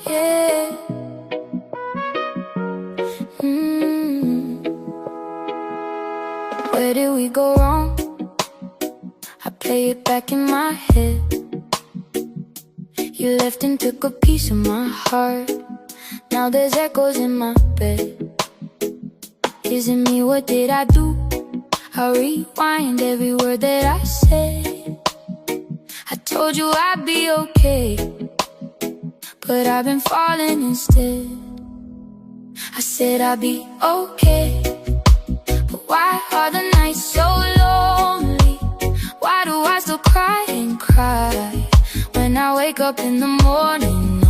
Yeah. Where did we go wrong? I play it back in my head. You left and took a piece of my heart. Now there's echoes in my bed. Is it me? What did I do? I rewind every word that I said. I told you I'd be okay, but I've been falling instead. I said I'd be okay, but why are the nights so lonely? Why do I still cry and cry when I wake up in the morning?